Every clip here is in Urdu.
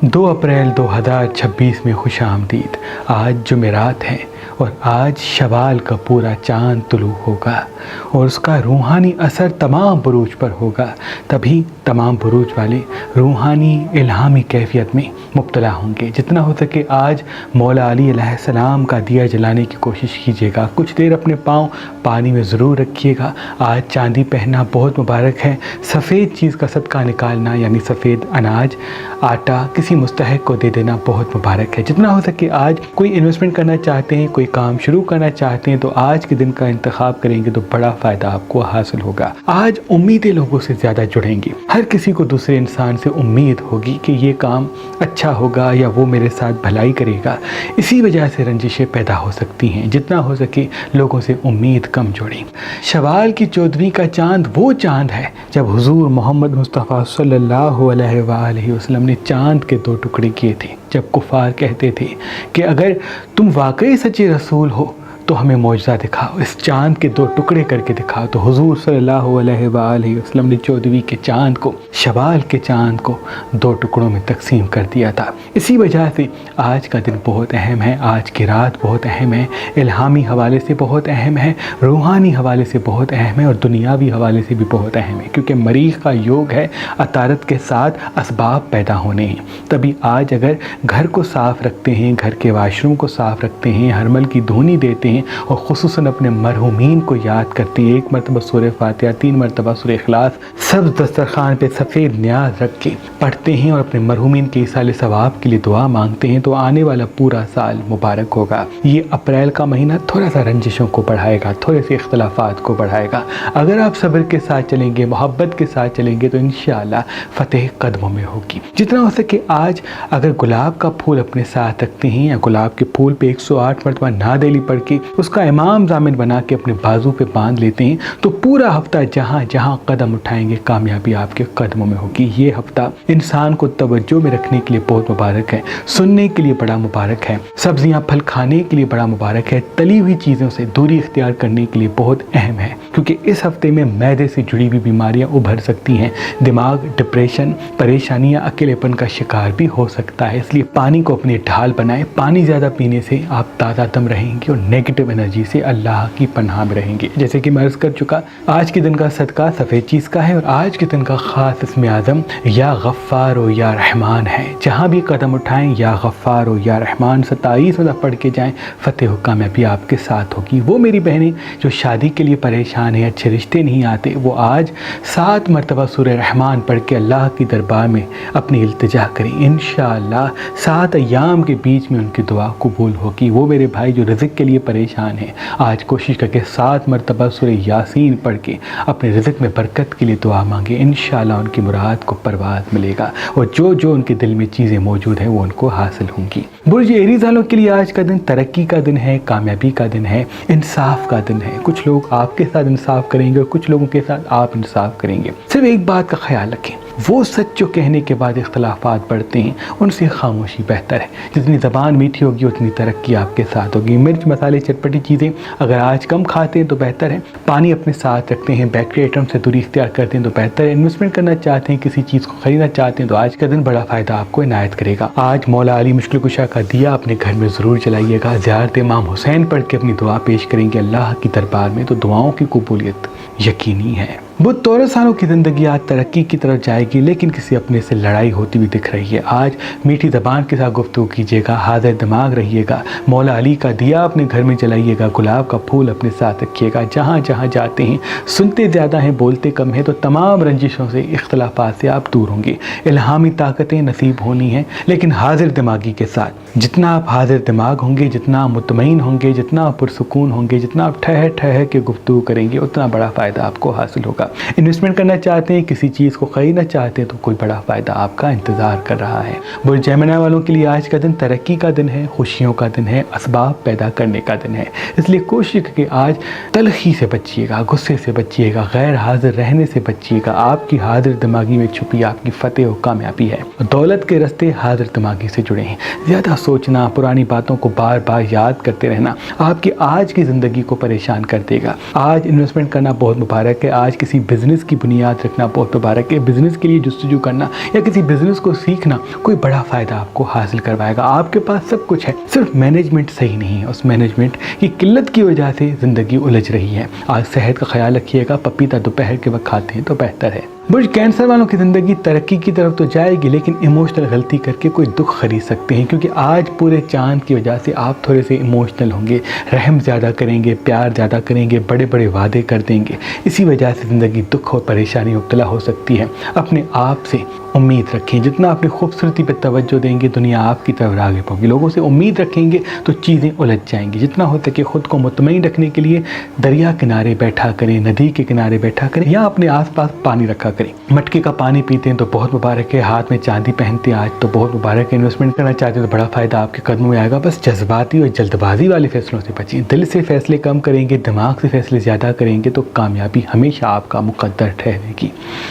2 اپریل 2026 میں خوش آمدید۔ آج جمعرات ہے اور آج شوال کا پورا چاند طلوع ہوگا اور اس کا روحانی اثر تمام بروج پر ہوگا۔ تبھی تمام بروج والے روحانی الہامی کیفیت میں مبتلا ہوں گے۔ جتنا ہو سکے آج مولا علی علیہ السلام کا دیا جلانے کی کوشش کیجیے گا۔ کچھ دیر اپنے پاؤں پانی میں ضرور رکھیے گا۔ آج چاندی پہننا بہت مبارک ہے۔ سفید چیز کا صدقہ نکالنا یعنی سفید اناج، آٹا کسی مستحق کو دے دینا بہت مبارک ہے۔ جتنا ہو سکے آج کوئی انویسٹمنٹ کرنا چاہتے ہیں، کوئی کام شروع کرنا چاہتے ہیں تو آج کے دن کا انتخاب کریں گے تو بڑا فائدہ آپ کو حاصل ہوگا۔ آج امیدیں لوگوں سے زیادہ جڑیں گی۔ ہر کسی کو دوسرے انسان سے امید ہوگی کہ یہ کام اچھا ہوگا یا وہ میرے ساتھ بھلائی کرے گا۔ اسی وجہ سے رنجشیں پیدا ہو سکتی ہیں۔ جتنا ہو سکے لوگوں سے امید کم جوڑیں۔ شوال کی 14ویں کا چاند وہ چاند ہے جب حضور محمد مصطفیٰ صلی اللہ علیہ وآلہ وسلم نے چاند کے 2 ٹکڑے کیے تھے۔ جب کفار کہتے تھے کہ اگر تم واقعی سچے رسول ہو تو ہمیں معجزہ دکھاؤ، اس چاند کے 2 ٹکڑے کر کے دکھاؤ، تو حضور صلی اللہ علیہ وآلہ وسلم نے 14ویں کے چاند کو، شوال کے چاند کو 2 ٹکڑوں میں تقسیم کر دیا تھا۔ اسی وجہ سے آج کا دن بہت اہم ہے، آج کی رات بہت اہم ہے، الہامی حوالے سے بہت اہم ہے، روحانی حوالے سے بہت اہم ہے اور دنیاوی حوالے سے بھی بہت اہم ہے، کیونکہ مریخ کا یوگ ہے عطارد کے ساتھ اسباب پیدا ہونے ہیں۔ تبھی آج اگر گھر کو صاف رکھتے ہیں، گھر کے واش روم کو صاف رکھتے ہیں، ہرمل کی دھونی دیتے ہیں اور خصوصاً اپنے مرحومین کو یاد کرتے ہیں، 1 مرتبہ سورہ فاتحہ، 3 مرتبہ سورہ اخلاص سبز دسترخوان پہ سفید نیاز رکھ کے پڑھتے ہیں اور اپنے مرحومین کے ایصال ثواب کے لیے دعا مانگتے ہیں تو آنے والا پورا سال مبارک ہوگا۔ یہ اپریل کا مہینہ تھوڑا سا رنجشوں کو بڑھائے گا، تھوڑے سے اختلافات کو بڑھائے گا۔ اگر آپ صبر کے ساتھ چلیں گے، محبت کے ساتھ چلیں گے تو انشاءاللہ فتح قدموں میں ہوگی۔ جتنا ہو سکے آج اگر گلاب کا پھول اپنے ساتھ رکھتے ہیں یا گلاب کے پھول پہ 108 مرتبہ نعت علی پڑھ کے اس کا امام ضامن بنا کے اپنے بازو پہ باندھ لیتے ہیں تو پورا ہفتہ جہاں جہاں قدم اٹھائیں گے کامیابی آپ کے قدموں میں ہوگی۔ یہ ہفتہ انسان کو توجہ میں رکھنے کے لیے بہت مبارک ہے، سننے کے لیے بڑا مبارک ہے، سبزیاں پھل کھانے کے لیے بڑا مبارک ہے، تلی ہوئی چیزوں سے دوری اختیار کرنے کے لیے بہت اہم ہے، کیونکہ اس ہفتے میں معدے سے جڑی ہوئی بیماریاں ابھر سکتی ہیں، دماغ ڈپریشن، پریشانیاں، اکیلے پن کا شکار بھی ہو سکتا ہے۔ اس لیے پانی کو اپنی ڈھال بنائیں۔ پانی زیادہ پینے سے آپ تازہ دم رہیں گے اور نیگیٹو انرجی سے اللہ کی پناہ میں رہیں گے۔ جیسے کہ میں عرض کر چکا، آج کے دن کا صدقہ سفید چیز کا ہے اور آج کے دن کا خاص اسم اعظم یا غفار و یا رحمان ہے۔ جہاں بھی قدم اٹھائیں یا غفار و یا رحمان 27 مرتبہ پڑھ کے جائیں، فتح و کامیابی آپ کے ساتھ ہوگی۔ وہ میری بہنیں جو شادی کے لیے پریشان ہیں، اچھے رشتے نہیں آتے، وہ آج 7 مرتبہ سورہ رحمان پڑھ کے اللہ کی دربار میں اپنی التجا کریں۔ انشاءاللہ 7 ایام کے بیچ میں ان کی دعا قبول ہوگی۔ وہ میرے بھائی جو رزق کے لیے پریشان ہیں، آج کوشش کر کے 7 مرتبہ سورہ یاسین پڑھ کے اپنے رزق میں برکت کے لیے دعا مانگے۔ انشاءاللہ ان کی مراد کو پرواز ملے گا اور جو جو ان کے دل میں چیزیں موجود ہیں وہ ان کو حاصل ہوں گی۔ برج ایریز والوں کے لیے آج کا دن ترقی کا دن ہے، کامیابی کا دن ہے، انصاف کا دن ہے۔ کچھ لوگ آپ کے ساتھ انصاف کریں گے اور کچھ لوگوں کے ساتھ آپ انصاف کریں گے۔ صرف ایک بات کا خیال رکھیں، وہ سچ جو کہنے کے بعد اختلافات بڑھتے ہیں ان سے خاموشی بہتر ہے۔ جتنی زبان میٹھی ہوگی اتنی ترقی آپ کے ساتھ ہوگی۔ مرچ مسالے چٹپٹی چیزیں اگر آج کم کھاتے ہیں تو بہتر ہے، پانی اپنے ساتھ رکھتے ہیں، بیکری آئٹم سے دوری اختیار کرتے ہیں تو بہتر ہے، انویسٹمنٹ کرنا چاہتے ہیں، کسی چیز کو خریدنا چاہتے ہیں تو آج کا دن بڑا فائدہ آپ کو عنایت کرے گا۔ آج مولا علی مشکل کشا کا دیا اپنے گھر میں ضرور جلائیے گا۔ زیارت امام حسین پڑھ کے اپنی دعا پیش کریں گے اللہ کی دربار میں تو دعاؤں کی قبولیت یقینی ہے۔ بدھ تورس والوں کی زندگی آج ترقی کی طرف جائے گی لیکن کسی اپنے سے لڑائی ہوتی ہوئی دکھ رہی ہے۔ آج میٹھی زبان کے ساتھ گفتگو کیجیے گا، حاضر دماغ رہیے گا، مولا علی کا دیا اپنے گھر میں جلائیے گا، گلاب کا پھول اپنے ساتھ رکھیے گا۔ جہاں جہاں جاتے ہیں سنتے زیادہ ہیں بولتے کم ہیں تو تمام رنجشوں سے اختلافات سے آپ دور ہوں گے۔ الہامی طاقتیں نصیب ہونی ہیں لیکن حاضر دماغی کے ساتھ۔ جتنا آپ حاضر دماغ ہوں گے، جتنا آپ مطمئن ہوں گے، جتنا آپ پرسکون ہوں گے، جتنا آپ ٹھہر ٹھہر کے گفتگو کریں گے اتنا بڑا فائدہ آپ کو حاصل ہوگا۔ انویسٹمنٹ کرنا چاہتے ہیں، کسی چیز کو خریدنا چاہتے ہیں تو کوئی بڑا فائدہ آپ کا انتظار کر رہا ہے۔ برج جیمنی والوں کے لیے آج کا دن ترقی کا دن ہے، خوشیوں کا دن ہے، اسباب پیدا کرنے کا دن ہے۔ اس لیے کوشش کہ آج تلخی سے بچیے گا، غصے سے بچیے گا، غیر حاضر رہنے سے بچیے گا۔ آپ کی حاضر دماغی میں چھپی آپ کی فتح و کامیابی ہے۔ دولت کے راستے حاضر دماغی سے جڑے ہیں۔ زیادہ سوچنا، پرانی باتوں کو بار بار یاد کرتے رہنا آپ کی آج کی زندگی کو پریشان کر دے گا۔ آج انویسٹمنٹ کرنا بہت مبارک ہے۔ آج کسی کسی بزنس کی بنیاد رکھنا بہت مبارک ہے. بزنس کے لیے جستجو کرنا یا کسی بزنس کو سیکھنا کوئی بڑا فائدہ آپ کو حاصل کروائے گا. آپ کے پاس سب کچھ ہے, صرف مینجمنٹ صحیح نہیں ہے. اس مینجمنٹ کی قلت کی وجہ سے زندگی الجھ رہی ہے. آج صحت کا خیال رکھیے گا, پپیتا دوپہر کے وقت کھاتے ہیں تو بہتر ہے. برج کینسر والوں کی زندگی ترقی کی طرف تو جائے گی, لیکن ایموشنل غلطی کر کے کوئی دکھ خرید سکتے ہیں, کیونکہ آج پورے چاند کی وجہ سے آپ تھوڑے سے ایموشنل ہوں گے, رحم زیادہ کریں گے, پیار زیادہ کریں گے, بڑے بڑے وعدے کر دیں گے. اسی وجہ سے زندگی دکھ اور پریشانی مبتلا ہو سکتی ہے. اپنے آپ سے امید رکھیں. جتنا اپنی خوبصورتی پہ توجہ دیں گے دنیا آپ کی طرف راغب ہوگی. لوگوں سے امید رکھیں گے تو چیزیں الجھ جائیں گی. جتنا ہو سکے خود کو مطمئن رکھنے کے لیے دریا کنارے بیٹھا کریں, ندی کے کنارے بیٹھا کریں, یا اپنے آس پاس پانی رکھا کریں. مٹکے کا پانی پیتے ہیں تو بہت مبارک ہے. ہاتھ میں چاندی پہنتے ہیں آج تو بہت مبارک ہے. انویسٹمنٹ کرنا چاہتے ہیں تو بڑا فائدہ آپ کے قدموں میں آئے گا. بس جذباتی اور جلد بازی والے فیصلوں سے بچیں. دل سے فیصلے کم کریں گے, دماغ سے فیصلے زیادہ کریں گے تو کامیابی ہمیشہ آپ کا مقدر ٹھہرے گی.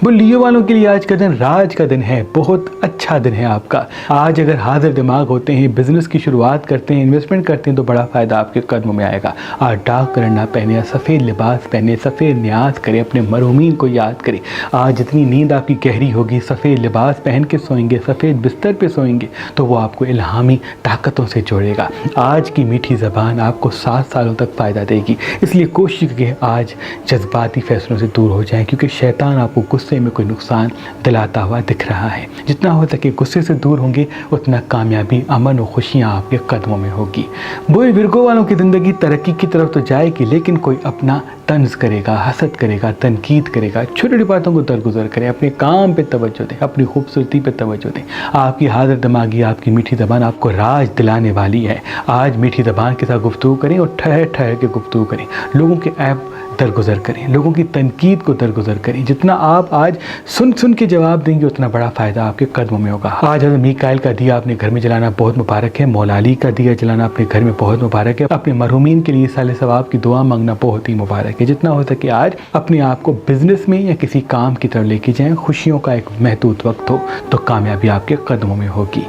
وہ لیو والوں کے لیے آج کا دن راج کا دن ہے, بہت اچھا دن ہے آپ کا. آج اگر حاضر دماغ ہوتے ہیں, بزنس کی شروعات کرتے ہیں, انویسٹمنٹ کرتے ہیں تو بڑا فائدہ آپ کے قدموں میں آئے گا. آج ڈارک کلر نہ پہنے, سفید لباس پہنے, سفید نیاز کریں, اپنے مرحومین کو یاد کریں. آج جتنی نیند آپ کی گہری ہوگی, سفید لباس پہن کے سوئیں گے, سفید بستر پہ سوئیں گے تو وہ آپ کو الہامی طاقتوں سے جوڑے گا. آج کی میٹھی زبان آپ کو 7 سالوں تک فائدہ دے گی. اس لیے کوشش کہ آج جذباتی فیصلوں سے دور ہو جائیں, کیونکہ شیطان آپ کو غصے میں کوئی نقصان دلاتا ہوا دکھ رہا ہے. جتنا ہو سکے غصے سے دور ہوں گے اتنا کامیابی, امن و خوشیاں آپ کے قدموں میں ہوگی. بوئے ورگو والوں کی زندگی ترقی کی طرف تو جائے گی, لیکن کوئی اپنا طنز کرے گا, حسد کرے گا, تنقید کرے گا. چھوٹی چھوٹی باتوں کو درگزر کریں, اپنے کام پہ توجہ دیں, اپنی خوبصورتی پہ توجہ دیں. آپ کی حاضر دماغی, آپ کی میٹھی زبان آپ کو راج دلانے والی ہے. آج میٹھی زبان کے ساتھ گفتگو کریں اور ٹھہر ٹھہر کے گفتگو کریں. لوگوں کے عیب درگزر کریں, لوگوں کی تنقید کو درگزر کریں. جتنا آپ آج سن کے جواب دیں گے اتنا بڑا فائدہ آپ کے قدموں میں ہوگا. آج حضرت میکائیل کا دیا اپنے گھر میں جلانا بہت مبارک ہے. مولا علی کا دیا جلانا اپنے گھر میں بہت مبارک ہے. اپنے مرحومین کے لیے سال ثواب کی دعا مانگنا بہت ہی مبارک ہے. جتنا ہو سکے آج اپنے آپ کو بزنس میں یا کسی کام کی طرف لے کے جائیں. خوشیوں کا ایک محدود وقت ہو تو کامیابی آپ کے قدموں میں ہوگی.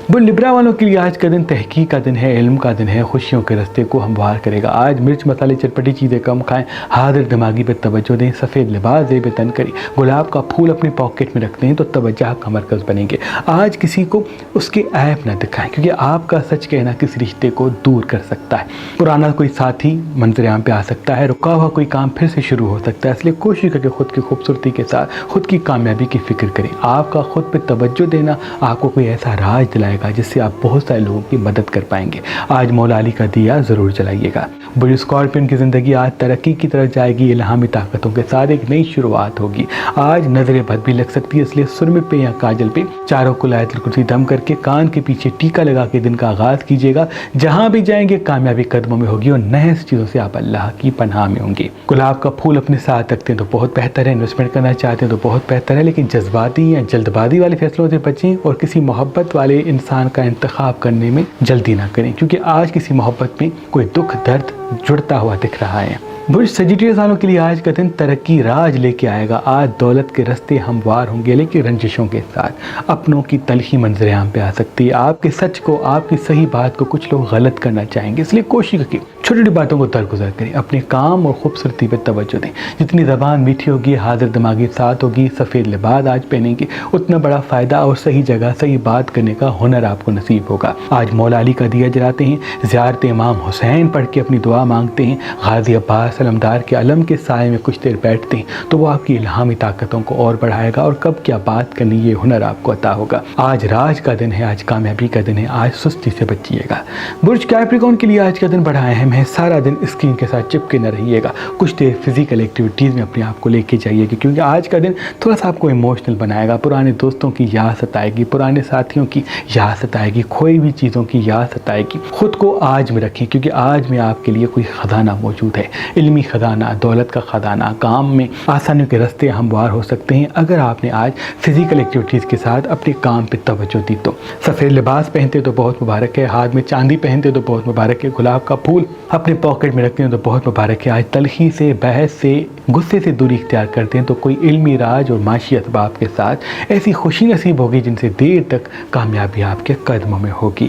وہ لبرا والوں کے لیے آج کا دن تحقیق کا دن ہے, علم کا دن ہے, خوشیوں کے راستے کو ہموار کرے گا. آج مرچ مسالے چٹپٹی چیزیں کم کھائیں, حاضر دماغی پہ توجہ دیں, سفید لباس زیب تن کریں. گلاب کا پھول اپنی پاکٹ میں رکھتے ہیں تو توجہ کا مرکز بنیں گے. آج کسی کو اس کے عیب نہ دکھائیں, کیونکہ آپ کا سچ کہنا کس رشتے کو دور کر سکتا ہے. پرانا کوئی ساتھی منظر عام پہ آ سکتا ہے, رکا ہوا کوئی کام پھر سے شروع ہو سکتا ہے. اس لیے کوشش کریں کہ خود کی خوبصورتی کے ساتھ خود کی کامیابی کی فکر کریں. آپ کا خود پہ توجہ دینا آپ کو کوئی ایسا راج دلائے گا جس سے آپ بہت سارے لوگوں کی مدد کر پائیں گے. آج مولا علی کا دیا ضرور جلائیے گا. بڑی اسکارپین کی زندگی آج ترقی کی طرف جائے گی, الہامی طاقتوں کے ساتھ ایک نئی شروعات ہوگی. آج نظر بد بھی لگ سکتی ہے, اس لیے سرمے پہ یا کاجل پہ چاروں کو آیت الکرسی دم کر کے کان کے پیچھے ٹیکا لگا کے دن کا آغاز کیجیے گا. جہاں بھی جائیں گے کامیابی قدموں میں ہوگی اور نئے چیزوں سے آپ اللہ کی پناہ میں ہوں گے. گلاب کا پھول اپنے ساتھ رکھتے ہیں تو بہت بہتر ہے, انویسٹمنٹ کرنا چاہتے ہیں تو بہت بہتر ہے, لیکن جذباتی یا جلد بازی والے فیصلوں سے بچیں اور کسی محبت والے انسان کا انتخاب کرنے میں جلدی نہ کریں, کیونکہ آج کسی محبت میں کوئی دکھ درد جڑتا ہوا دکھ رہا ہے. برج سیجیٹیس والوں کے لیے آج کا دن ترقی راج لے کے آئے گا. آج دولت کے راستے ہموار ہوں گے, لیکن رنجشوں کے ساتھ اپنوں کی تلخی منظر عام پہ آ سکتی ہے. آپ کے سچ کو, آپ کی صحیح بات کو کچھ لوگ غلط کرنا چاہیں گے, اس لیے کوشش کریں چھوٹی چھوٹی باتوں کو درگزر کریں, اپنے کام اور خوبصورتی پہ توجہ دیں. جتنی زبان میٹھی ہوگی, حاضر دماغی ساتھ ہوگی, سفید لباس آج پہنیں گے, اتنا بڑا فائدہ اور صحیح جگہ صحیح بات کرنے کا ہنر آپ کو نصیب ہوگا. آج مولا علی کا دیا جلاتے ہیں, زیارت امام حسین پڑھ کے اپنی دعا مانگتے ہیں, غازی عباس علمدار کے علم کے سائے میں کچھ دیر بیٹھتے ہیں تو وہ آپ کی الہامی طاقتوں کو اور بڑھائے گا, اور کب کیا بات کرنی یہ ہنر آپ کو عطا ہوگا. آج راج کا دن ہے, آج کامیابی کا دن ہے, آج سستی سے بچیے گا. برج کیپریکارن کے لیے آج کا دن بڑا اہم ہے. سارا دن اسکرین کے ساتھ چپکے نہ رہیے گا, کچھ دیر فزیکل ایکٹیویٹیز میں اپنے آپ کو لے کے جائیے گا, کیونکہ آج کا دن تھوڑا سا آپ کو ایموشنل بنائے گا. پرانے دوستوں کی یاد ستائے گی, پرانے ساتھیوں کی یاد ستائے گی, کھوئی ہوئی چیزوں کی یاد ستائے گی. خود کو آج میں رکھیں, کیونکہ آج میں آپ کے لیے کوئی خزانہ موجود ہے, علمی خزانہ, دولت کا خزانہ. کام میں آسانیوں کے راستے ہموار ہو سکتے ہیں اگر آپ نے آج فزیکل ایکٹیویٹیز کے ساتھ اپنے کام پہ توجہ دی تو. سفید لباس پہنتے تو بہت مبارک ہے, ہاتھ میں چاندی پہنتے تو بہت مبارک ہے, گلاب کا پھول اپنے پاکٹ میں رکھتے ہیں تو بہت مبارک ہے. آج تلخی سے, بحث سے, غصے سے دوری اختیار کرتے ہیں تو کوئی علمی راج اور معاشی اسباب کے ساتھ ایسی خوشی نصیب ہوگی جن سے دیر تک کامیابی آپ کے قدموں میں ہوگی.